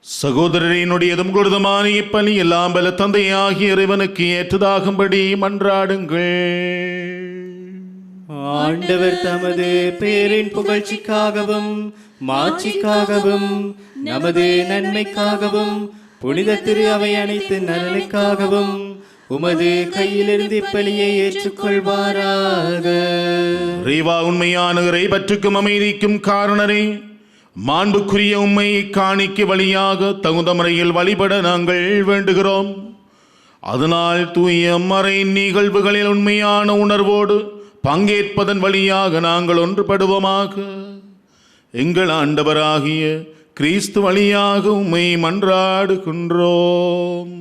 சகோதரரினுடையதும் கொடுதமான இப்பலி எல்லாம் பல தந்தையாகிய இறைவனுக்கு ஏற்றதாகும்படி மன்றாடுங்கள். ஆண்டவர் தமது பேரின் புகழ்ச்சிக்காகவும் மாட்சிக்காகவும் நமது நன்மைக்காகவும் புனித திரு அவை அனைத்து நலனுக்காகவும் உமது கையிலிருந்து இப்பலியை ஏற்றுக்கொள்வாராக. இறைவா, உண்மையான இறை பற்றுக்கும் அமைதிக்கும் காரணரே, மாண்புக்குரிய உம்மை காணிக்க வழியாக தகுந்த முறையில் வழிபட நாங்கள் வேண்டுகிறோம். அதனால் தூய மறை நிகழ்வுகளில் உண்மையான உணர்வோடு பங்கேற்பதன் வழியாக நாங்கள் ஒன்றுபடுவோமாக. எங்கள் ஆண்டவராகிய கிறிஸ்து வழியாக உம்மை மன்றாடுகின்றோம்.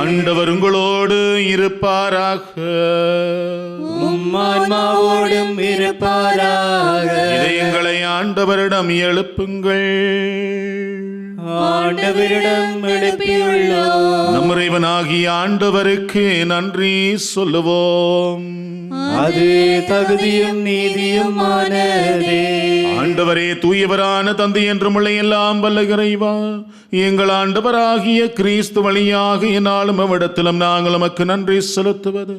ஆண்டவர் உங்களோடு இருப்பாராக. உம்மான்மாவோடும் இருப்பாராக. இதயங்களை ஆண்டவரிடம் எழுப்புங்கள். ஆண்டவரிடம் எழுப்பியுள்ளோம். நம் இறைவனாகிய ஆண்டவருக்கு நன்றி சொல்லுவோம். அது தகுதியும் நீதியுமானதே. ஆண்டவரே, தூயவரான தந்தை என்றும் உள்ள எல்லாம் வல்ல இறைவா, எங்கள் ஆண்டவராகிய கிறிஸ்து வழியாக என்னாலும் அவ்விடத்திலும் நாங்கள் உமக்கு நன்றி செலுத்துவது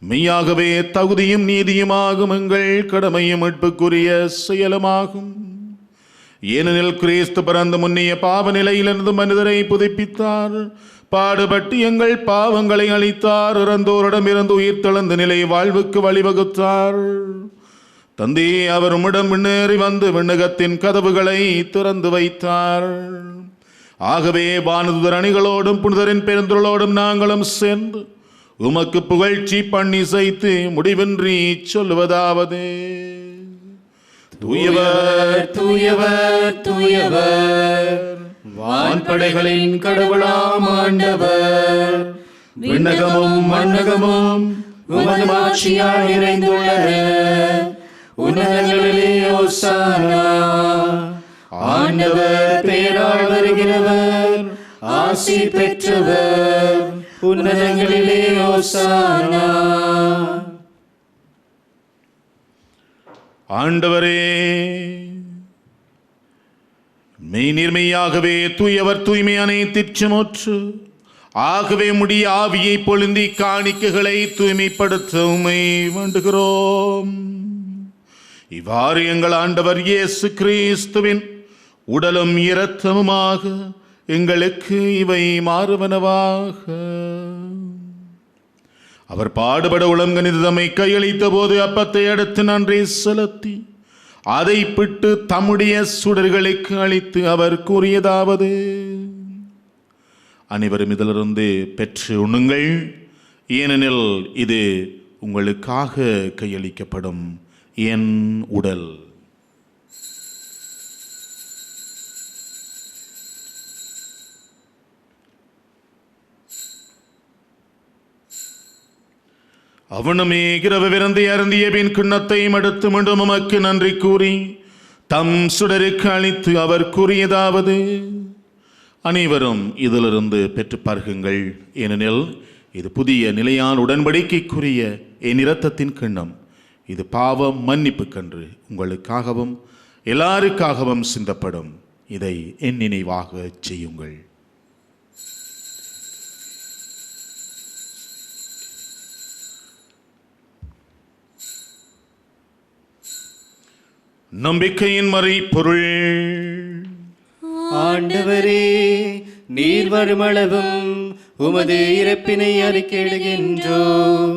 மெய்யாகவே தகுதியும் நீதியுமாகும், எங்கள் கடமையும் மீட்புக்குரிய செயலுமாகும். ஏனெனில் கிறிஸ்து பிறந்த முன்னைய பாவ நிலையிலிருந்து மனிதரை புதுப்பித்தார். பாடுபட்டு எங்கள் பாவங்களை அளித்தார். இறந்தோரிடமிருந்து உயிர் தெழுந்த நிலை வாழ்வுக்கு வழிவகுத்தார். தந்தை, அவர் உம்மிடம் முன்னேறி வந்து விண்ணகத்தின் கதவுகளை திறந்து வைத்தார். ஆகவே வானதுதர் அணிகளோடும் புனிதரின் பெருந்தொழோடும் நாங்களும் சேர்ந்து உமக்கு புகழ்ச்சி பண்ணி செய்து முடிவின்றி சொல்லுவதாவது: தூயவர் தூயவர் தூயவர், வான்படைகளின் கடவுளாம் ஆண்டவர். விண்ணகமும் மண்ணகமும் உமது மாட்சியால் நிறைந்துள்ளன. உன்னதங்களிலே ஓசானா. ஆண்டவர் பேரால் வருகிறவர், ஆசி பெற்றவர். உன்னதங்களிலே ஓசானா. ஆண்டவரே, மெய்நிர்மையாகவே தூயவர், தூய்மை அனைத்திற்கும் ஊற்று. ஆகவே முடிய ஆவியை பொழுந்தி காணிக்கைகளை தூய்மைப்படுத்த உம்மை வேண்டுகிறோம். இவ்வாறு எங்கள் ஆண்டவர் இயேசு கிறிஸ்துவின் உடலும் இரத்தமுமாக எங்களுக்கு இவை மாறுவனவாக. அவர் பாடுபட உளங்கனிது தம்மை கையளித்த போது அப்பத்தை அடுத்து நன்றி செலுத்தி அதை பிட்டு தம்முடைய சுடர்களுக்கு அளித்து அவர் கூறியதாவது: அனைவரும் இதிலிருந்து பெற்று உண்ணுங்கள், ஏனெனில் இது உங்களுக்காக கையளிக்கப்படும் என் உடல். அவனுமே இரவு விருந்தை அருந்திய பின் கிண்ணத்தை எடுத்து மீண்டும் உமக்கு நன்றி கூறி தம் சுடருக்கு அளித்து அவர் கூறியதாவது: அனைவரும் இதிலிருந்து பெற்று பருகுங்கள், ஏனெனில் இது புதிய நிலையான உடன்படிக்கைக்குரிய என் இரத்தத்தின் கிண்ணம். இது பாவம் மன்னிப்புக்கன்று உங்களுக்காகவும் எல்லாருக்காகவும் சிந்தப்படும். இதை என் நினைவாக செய்யுங்கள். நம்பிக்கையின் மறை பொருள். ஆண்டவரே, நீர் வருமளவும் உமது இறப்பினை அறிக்கையிடுகின்றோம்,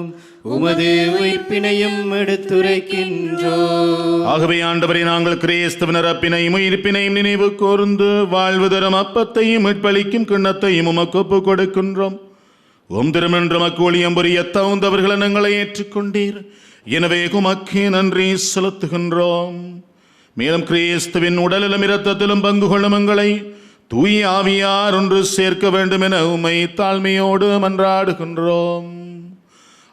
உமது உயிர்ப்பினையும் எடுத்துரைக்கின்றோம். ஆகவே ஆண்டவரே, நாங்கள் கிறிஸ்துவின் இறப்பினையும் உயிர்ப்பினையும் நினைவு கூர்ந்து வாழ்வு தரும் அப்பத்தையும் மீட்பளிக்கும் கிண்ணத்தையும் உமக்கு ஒப்புக் கொடுக்கின்றோம். உம் திருமென்று மக்கு ஒளியம் புரிய தகுந்தவர்களை நாங்களை ஏற்றுக்கொண்டீர். எனவே உமக்கு நன்றி செலுத்துகின்றோம். மேலும் கிறிஸ்துவின் உடலிலும் இரத்தத்திலும் பங்கு கொள்ளும் எங்களை தூய ஆவியார் ஒன்று சேர்க்க வேண்டும் என உம்மை தாழ்மையோடு மன்றாடுகின்றோம்.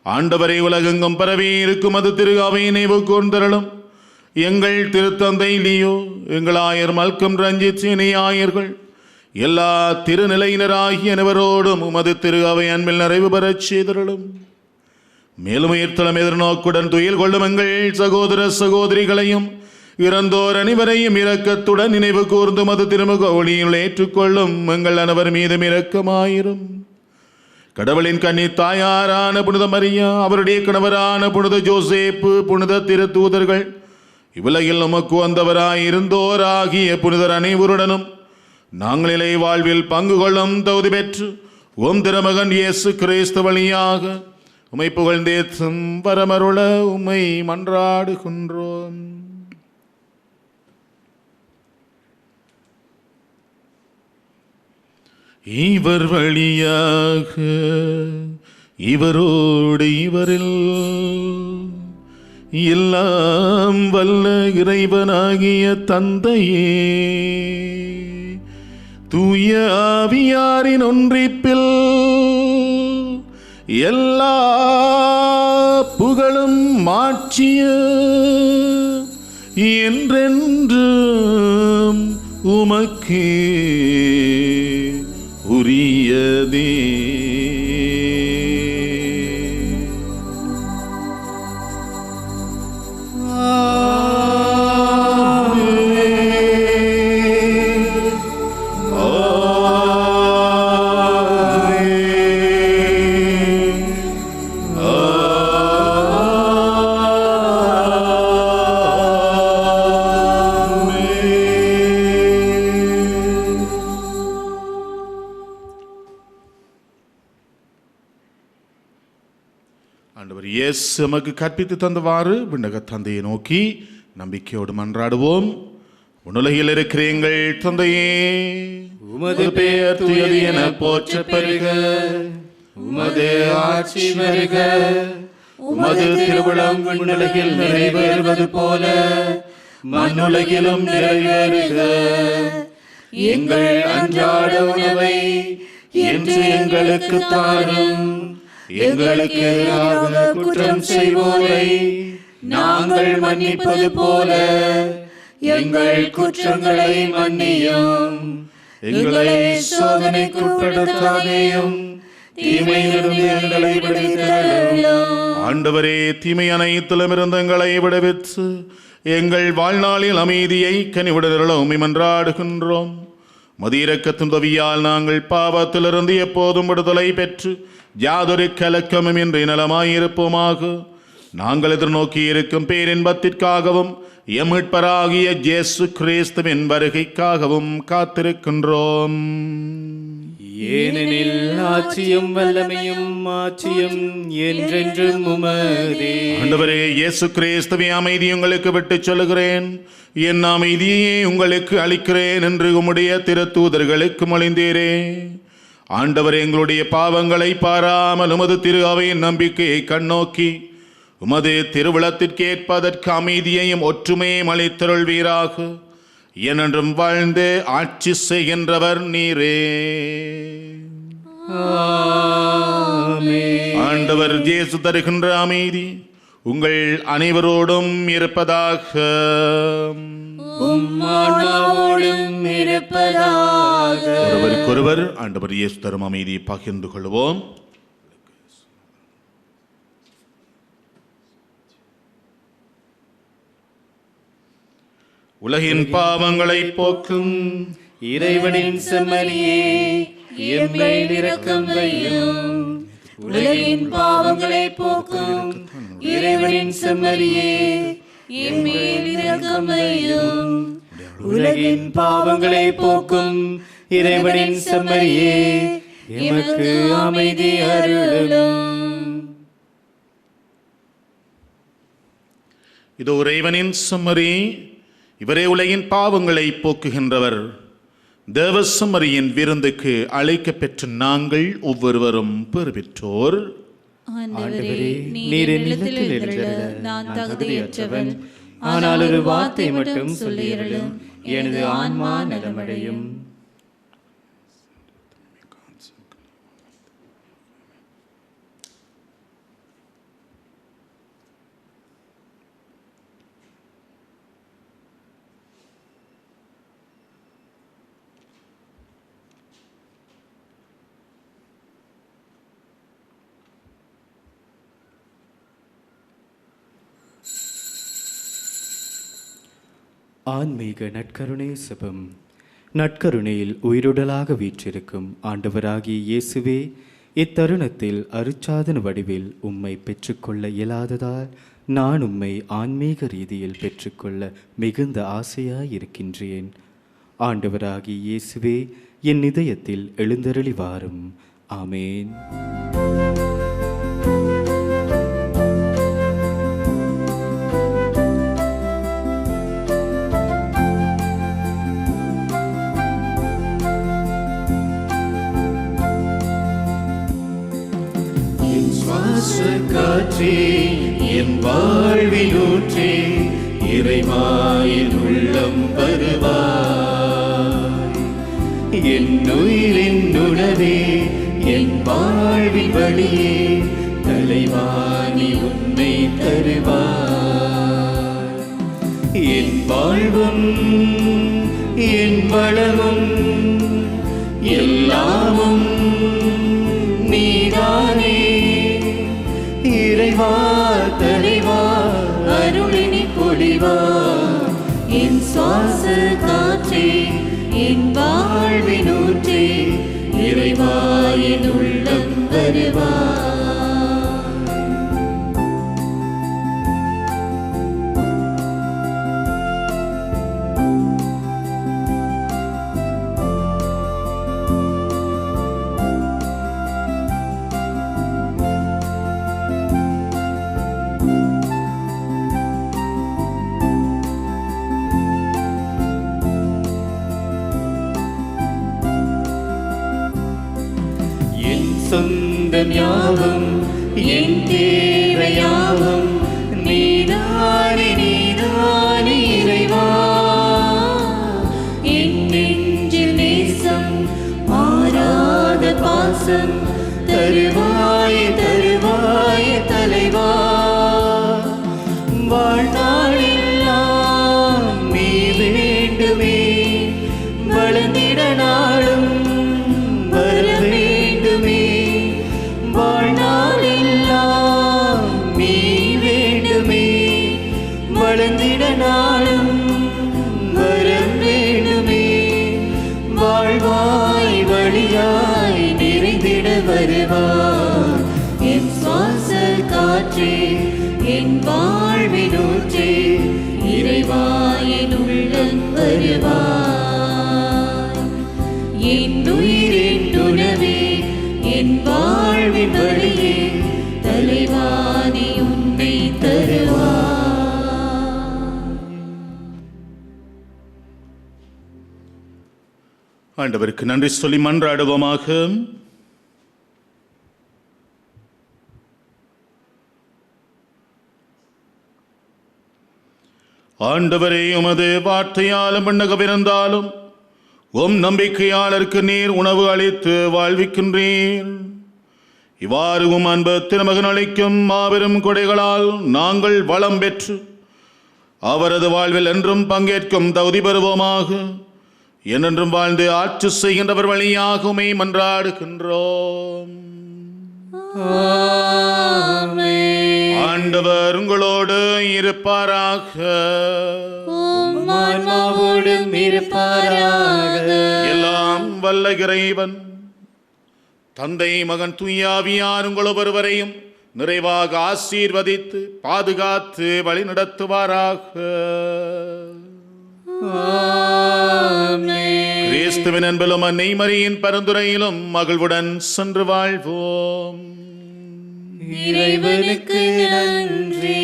ஆண்டவரை, உலகெங்கும் பரவி இருக்கும் அது திரு அவை நினைவு கூர்ந்தருளும். எங்கள் திருத்தந்தை லியோ, எங்கள் ஆயர் மல்கம் ரஞ்சித் ஆயர்கள், எல்லா திருநிலையினராகிய அனைவரோடும் உமது திரு அவை அன்பில் நிறைவு பெறச் செய்தருளும். மேலும் உயிர்த்தலம் எதிர்நோக்குடன் துயில் கொள்ளும் எங்கள் சகோதர சகோதரிகளையும் இறந்தோர் அனைவரையும் இரக்கத்துடன் நினைவு கூர்ந்து மது திருமுக ஒளியில் ஏற்றுக்கொள்ளும் எங்கள் அனைவர் மீதும் இரக்கமாயிரும். கடவுளின் கன்னி தாயாரான புனித மரியா, அவருடைய கணவரான புனித ஜோசேப்பு, புனித திருத்தூதர்கள், இவ்வுலகில் உமக்கு வந்தவராயிருந்தோராகிய புனிதர் அனைவருடனும் நாங்கள் இலை வாழ்வில் பங்கு கொள்ளும் தகுதி பெற்று உம் திருமகன் இயேசு கிறிஸ்து வழியாக உம்மை புகழ்ந்தேத்தும் வரமருள உம்மை மன்றாடுகின்றோம். இவர் வழியாக இவரோடு இவரில் எல்லாம் வல்ல இறைவனாகிய தந்தையே, தூய ஆவியாரின் ஒன்றிப்பில் எல்லா புகழும் மாட்சிய என்றென்றும் உமக்கே உரியதே. ஆண்டவர் இயேசு நமக்கு கற்பித்து தந்தவாறு விண்ணக தந்தையை நோக்கி நம்பிக்கையோடு மன்றாடுவோம். உலகில் இருக்கிற எங்கள் தந்தையே, உமது பெயர் தூயது என போற்றப் பெறுக, உமது ஆட்சி வருக, உமது திருவுளம் விண்ணுலகில் நிறைவேறுவது போல மண்ணுலகிலும் நிறைவேறுக. எங்கள் அன்றாட உணவை இன்று எங்களுக்கு தாரும். எங்களுக்கு எதிராக குற்றம் செய்வோரை நாங்கள் மன்னிப்பது போல எங்கள் குற்றங்களை மன்னியும். எங்களை சோதனைக்குட்படுத்தாதேயும், தீமையிலிருந்து எங்களை விடுவித்தருளும். ஆண்டவரே, தீமை அனைத்திலும் இருந்து எங்களை விடுவித்து எங்கள் வாழ்நாளில் அமைதியை கனிவுடனருள உம்மை மன்றாடுகின்றோம். மதியிரக்கத்தின் உதவியால் நாங்கள் பாவத்திலிருந்து எப்போதும் விடுதலை பெற்று யாதொரு கலக்கமும் இன்றி நலமாயிருப்போமாக. நாங்கள் எதிர்நோக்கி இருக்கும் பேரின்பத்திற்காகவும் எம் மீட்பராகிய இயேசு கிறிஸ்துவின் வருகைக்காகவும் காத்திருக்கின்றோம். ஏனெனில் ஆட்சியும் வல்லமையும் மாட்சியும் என்றென்றும் உமதே. ஆண்டவரே இயேசு கிறிஸ்துவே, அமைதி உங்களுக்கு விட்டுச் சொல்லுகிறேன், என் அமைதியை உங்களுக்கு அளிக்கிறேன் என்று உம்முடைய திருத்தூதர்களுக்கு மொழிந்தீரே. ஆண்டவரே, எங்களுடைய பாவங்களை பாராமல் உமது திரு அவையின் நம்பிக்கையை கண்ணோக்கி உமது திருவுளத்திற்கேற்ப அதற்கு அமைதியையும் ஒற்றுமையும் அளித்தருள்வீராக. என்றும் வாழ்ந்து ஆட்சி செய்கின்றவர் நீரே. ஆண்டவர் இயேசு தருகின்ற அமைதி உங்கள் அனைவரோடும் இருப்பதாக. ஒருவருக்கொருவர் ஆண்டவர் இயேசு தரும் அமைதியை பகிர்ந்து கொள்வோம். உலகின் பாவங்களை போக்கும் இறைவனின் செம்மறியே, எம்மேல் இரக்கம் வையும். உலகின் பாவங்களை போக்கும் இறைவனின் செம்மறியே, எம்மேல் இரக்கம் வையும். உலகின் பாவங்களை போக்கும் இறைவனின் செம்மறியே, எமக்கு அமைதி அருளும். இதோ இறைவனின் செம்மறி, இவரே உலகின் பாவங்களை போக்குகின்றவர். தேவசம்மரியின் விருந்துக்கு அழைக்க பெற்ற நாங்கள் ஒவ்வொருவரும் பெறுவிற்றோர். ஆண்டவரே, நீர் என்னிடத்தில் எழுந்தருள நான் தகுதியற்றவன். ஆனால் ஒரு வார்த்தை மட்டும் சொல்லியருளும், எனது ஆன்மா நலமடையும். ஆன்மீக நற்கருணை செபம். நற்கருணையில் உயிருடலாக வீற்றிருக்கும் ஆண்டவராகிய இயேசுவே, இத்தருணத்தில் அருட்சாதன வடிவில் உம்மை பெற்றுக்கொள்ள இயலாததால் நான் உம்மை ஆன்மீக ரீதியில் பெற்றுக்கொள்ள மிகுந்த ஆசையாயிருக்கின்றேன். ஆண்டவராகிய இயேசுவே, என் இதயத்தில் எழுந்தருளி வாரும். ஆமேன். காற்றே, என் வாழ்வில் ஊற்றே, இறைமாயின் உள்ளம் வருவாய். என் உயிரின் உணவே, என் வாழ்வில் வழியே, தலைவாணி உன்னை தருவாய். என் வாழ்வும் என் வளமும் எல்லாமும் நீதானே. இறைவா தலைவா, அருளினி பொழிவா, என் சுவாச காற்றே, என் வாழ்வின் ஊற்றே, இறைவா என் உள்ளம் வருவா. சொந்தம் யாவும் என் தேவையாவும் நீதானே, நீதானே இறைவா. என் நெஞ்சில் நேசம் மாறாத பாசம் தருவாய், தருவாய் தலைவா. வாழ்நாளெல்லாம் நீ வேண்டுமே, வளர்ந்திட நாளும் வர வேண்டுமே. வாழ்நாளெல்லாம் நீ வேண்டுமே, வளர்ந்திட நாளும் வர வேண்டுமே. வாழ்வாய் வழியாய் நிறைந்திட வருவாய். என் சுவாச காற்றே, என் வாழ்வின் ஊற்றே, இறைவா என் உள்ளம் வருவாய். என் உயிரின் உணவே என் வாழ்வின் வழியே தலைவாணி உன்னை தருவார். ஆண்டவருக்கு நன்றி சொல்லி மன்றாடுவோமாக. ஆண்டவரே, உமது வார்த்தையாலும் விண்ணகமிருந்தாலும் நம்பிக்கையாளருக்கு நீர் உணவு அளித்து வாழ்விக்கின்றீர். இவ்வாறு அன்பு திருமகன் அளிக்கும் மாபெரும் கொடைகளால் நாங்கள் வளம் பெற்று அவரது வாழ்வில் என்றும் பங்கேற்கும் தகுதி பெறுவோமாக. என்றென்றும் வாழ்ந்து ஆட்சி செய்கின்றவர் வழியாக உம்மை மன்றாடுகின்றோம். ஆண்டவர் உங்களோடு இருப்பாராக. எல்லாம் வல்ல இறைவன் தந்தை, மகன், தூயாவியார் உங்கள் ஒவ்வொருவரையும் நிறைவாக ஆசீர்வதித்து பாதுகாத்து வழி நடத்துவாராக. கிறிஸ்துவின் அன்பிலும் அன்னை மரியின் பரிந்துரையிலும் மகிழ்வுடன் சென்று வாழ்வோம். இறைவனுக்கு நன்றி.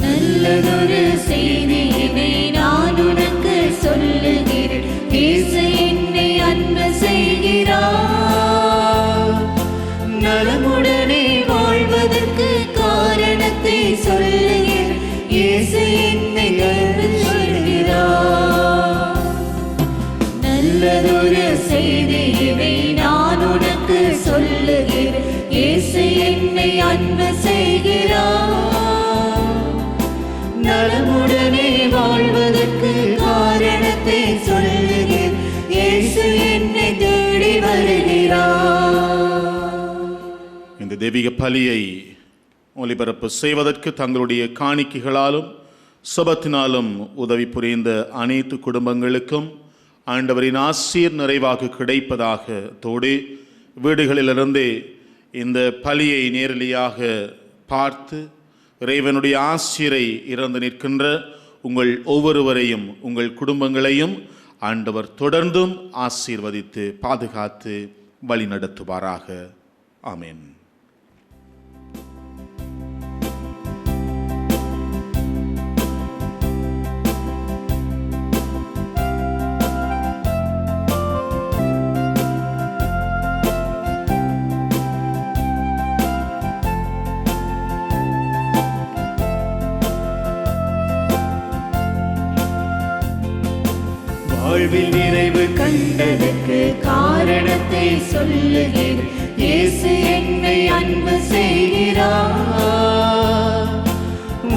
நல்லதொரு செய்தியினை நான் உனக்கு சொல்லுகிறேன். இயேசு என்னை அன்பு செய்கிறார். நலமுடனே வாழ்வதற்கு காரணத்தை சொல்லுகிறேன். இயேசு என்னை அன்பு சொல்கிறார். நல்லதொரு செய்தியினை நான் உனக்கு சொல்லுகிறேன். இயேசு என்னை அன்பு செய்கிறார். நலமுடனே வாழ்வதற்கு காரணத்தை சொல்லுகிறேன். இயேசு என்னை தேடி வருகிறார். இந்த தெய்வீக பலியை ஒளிபரப்பு செய்வதற்கு தங்களுடைய காணிக்கைகளாலும் சுபத்தினாலும் உதவி புரிந்த அனைத்து குடும்பங்களுக்கும் ஆண்டவரின் ஆசீர் நிறைவாக கிடைப்பதாக தோடு வீடுகளிலிருந்தே இந்த பலியை நேரடியாக பார்த்து இறைவனுடைய ஆசீரை இறந்து நிற்கின்ற உங்கள் ஒவ்வொருவரையும் உங்கள் குடும்பங்களையும் ஆண்டவர் தொடர்ந்தும் ஆசீர்வதித்து பாதுகாத்து வழி நடத்துவாராக. ஆமென். வாழ்வில் நிறைவு கண்டதற்கு காரணத்தை சொல்லுகிறேன். இயேசு என்னை அன்பு செய்கிறார்.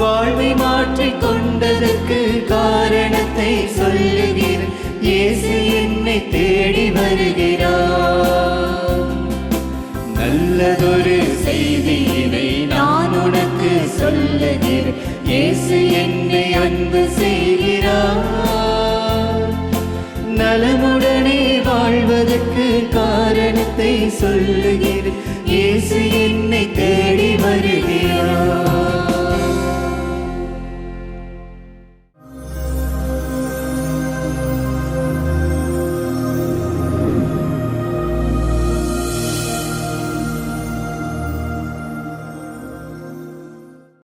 வாழ்வை மாற்றிக் கொண்டதற்கு காரணத்தை சொல்லுகிறேன். இயேசு என்னை தேடி வருகிறார். நல்லதொரு செய்தியினை நான் உனக்கு சொல்லுகிறேன். இயேசு என்னை அன்பு செய்கிறார். நலமுடனே வாழ்வதற்கு காரணத்தை சொல்லுகிறேன். இயேசு என்னை தேடி வருகிறார்.